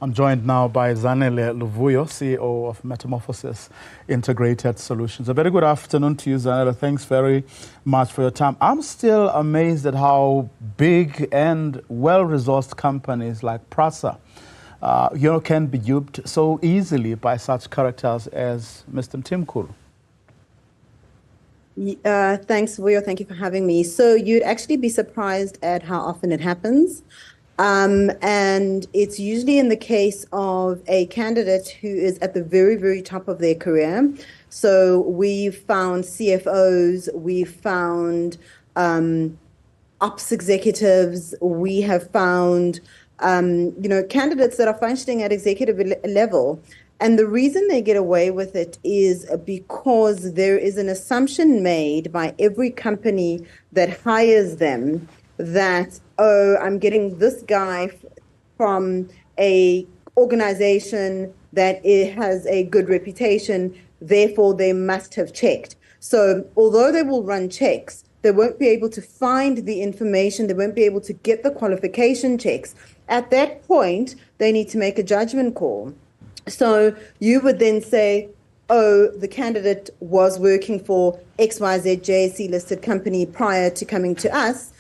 I'm joined now by Zanele Luvuno, CEO of Metamorphosis Integrated Solutions. A very good afternoon to you, Zanele. Thanks very much for your time. I'm still amazed at how big and well-resourced companies like Prasa can be duped so easily by such characters as Mr. Mthimkhulu. Thanks, Vuyo. Thank you for having me. So you'd actually be surprised at how often it happens. And it's usually in the case of a candidate who is at the very, very top of their career. So we've found CFOs, we've found ops executives, we have found candidates that are functioning at executive level. And the reason they get away with it is because there is an assumption made by every company that hires them that, oh, I'm getting this guy from a organization that it has a good reputation, therefore they must have checked. So although they will run checks, they won't be able to find the information, they won't be able to get the qualification checks. At that point, they need to make a judgment call. So you would then say, oh, the candidate was working for XYZ JSE listed company prior to coming to us.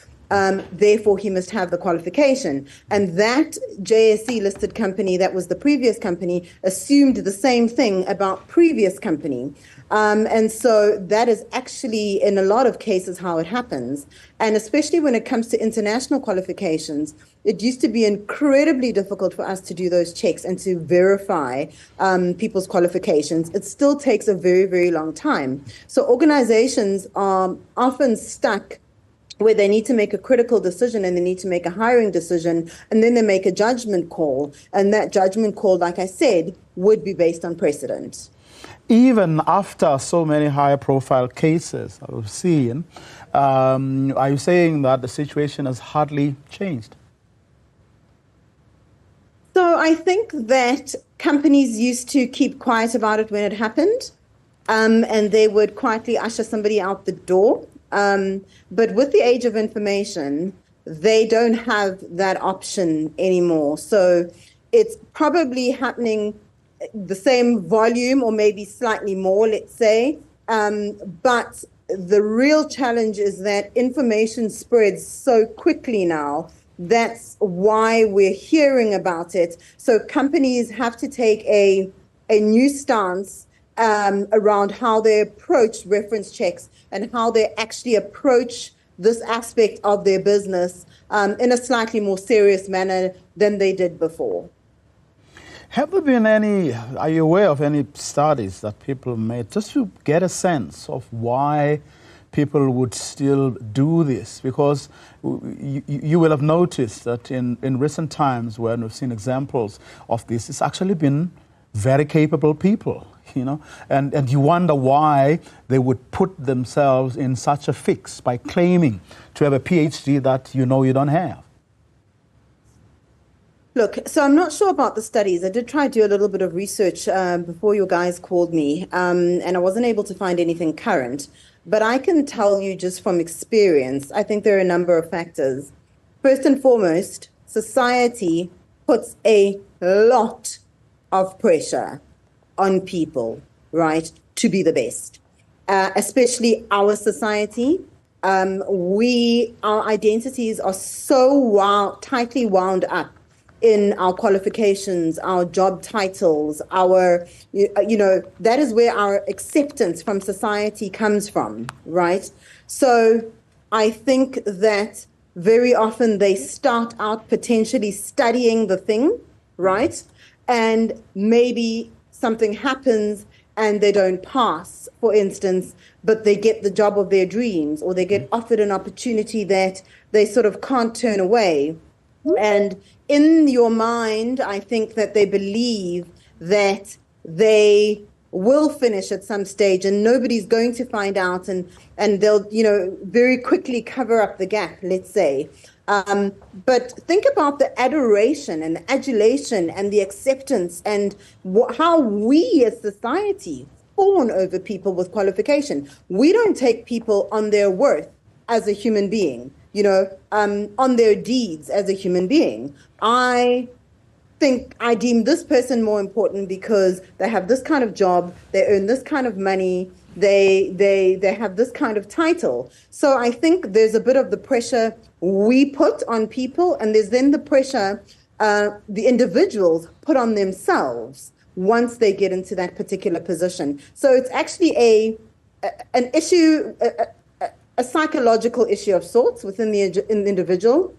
Therefore, he must have the qualification. And that JSE listed company, that was the previous company, assumed the same thing about previous company. And so that is actually, in a lot of cases, how it happens. And especially when it comes to international qualifications, it used to be incredibly difficult for us to do those checks and to verify people's qualifications. It still takes a very, very long time. So organizations are often stuck where they need to make a critical decision and they need to make a hiring decision, and then they make a judgment call. And that judgment call, like I said, would be based on precedent. Even after so many high-profile cases that we've seen, are you saying that the situation has hardly changed? So I think that companies used to keep quiet about it when it happened, and they would quietly usher somebody out the door. But with the age of information, they don't have that option anymore. So it's probably happening the same volume or maybe slightly more, let's say. But the real challenge is that information spreads so quickly now. That's why we're hearing about it. So companies have to take a new stance around how they approach reference checks and how they actually approach this aspect of their business in a slightly more serious manner than they did before. Have there been are you aware of any studies that people made just to get a sense of why people would still do this? Because you will have noticed that in recent times when we've seen examples of this, it's actually been very capable people, and you wonder why they would put themselves in such a fix by claiming to have a PhD that you don't have. Look, so I'm not sure about the studies. I did try to do a little bit of research before you guys called me, and I wasn't able to find anything current. But I can tell you just from experience, I think there are a number of factors. First and foremost, society puts a lot of pressure on people, right, to be the best, especially our society. Our identities are so tightly wound up in our qualifications, our job titles, that is where our acceptance from society comes from, right? So I think that very often they start out potentially studying the thing, right? And maybe something happens and they don't pass, for instance, but they get the job of their dreams, or they get offered an opportunity that they sort of can't turn away. And in your mind, I think that they believe that they will finish at some stage and nobody's going to find out, and they'll, very quickly cover up the gap, let's say. But think about the adoration and the adulation and the acceptance and how we as society fawn over people with qualification. We don't take people on their worth as a human being, on their deeds as a human being. I think I deem this person more important because they have this kind of job, they earn this kind of money, they have this kind of title. So I think there's a bit of the pressure we put on people, and there's then the pressure the individuals put on themselves once they get into that particular position. So it's actually an issue, a psychological issue of sorts within the individual.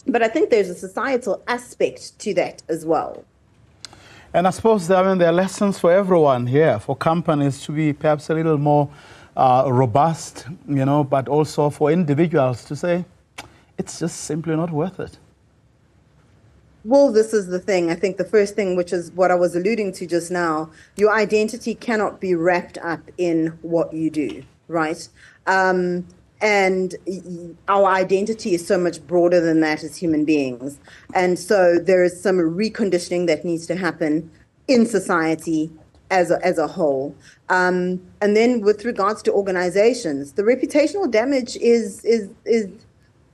But I think there's a societal aspect to that as well. And I suppose there are lessons for everyone here, for companies to be perhaps a little more robust, but also for individuals to say, it's just simply not worth it. Well, this is the thing. I think the first thing, which is what I was alluding to just now, your identity cannot be wrapped up in what you do, right? And our identity is so much broader than that as human beings. And so there is some reconditioning that needs to happen in society as a whole. And then with regards to organizations, the reputational damage the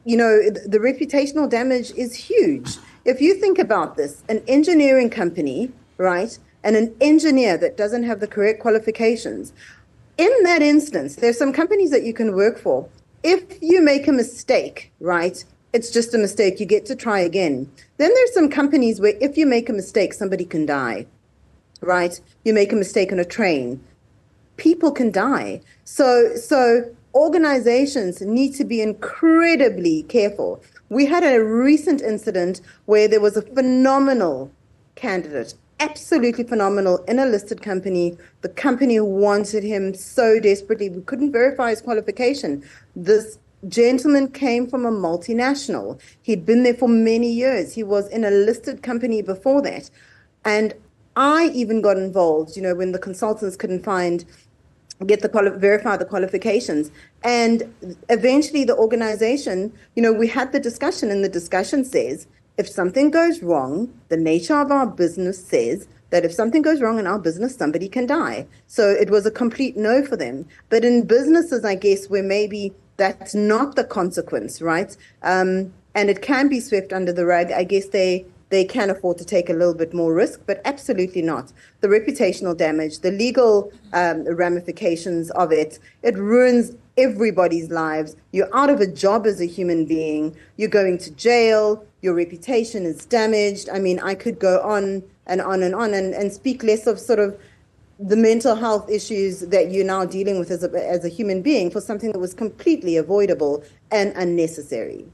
reputational damage is huge. If you think about this, an engineering company, right, and an engineer that doesn't have the correct qualifications, in that instance, there's some companies that you can work for. If you make a mistake, right, it's just a mistake. You get to try again. Then there's some companies where if you make a mistake, somebody can die, right? You make a mistake on a train, people can die. So organizations need to be incredibly careful. We had a recent incident where there was a phenomenal candidate, absolutely phenomenal, in a listed company. The company wanted him so desperately. We couldn't verify his qualification. This gentleman came from a multinational. He'd been there for many years. He was in a listed company before that. And I even got involved, when the consultants couldn't verify the qualifications. And eventually the organization, we had the discussion, and the discussion says, if something goes wrong, the nature of our business says that if something goes wrong in our business, somebody can die. So it was a complete no for them. But in businesses, I guess, where maybe that's not the consequence, right? And it can be swept under the rug, I guess they can afford to take a little bit more risk, but absolutely not. The reputational damage, the legal ramifications of it ruins everybody's lives. You're out of a job as a human being. You're going to jail. Your reputation is damaged. I mean, I could go on and on and on and speak less of sort of the mental health issues that you're now dealing with as a human being for something that was completely avoidable and unnecessary.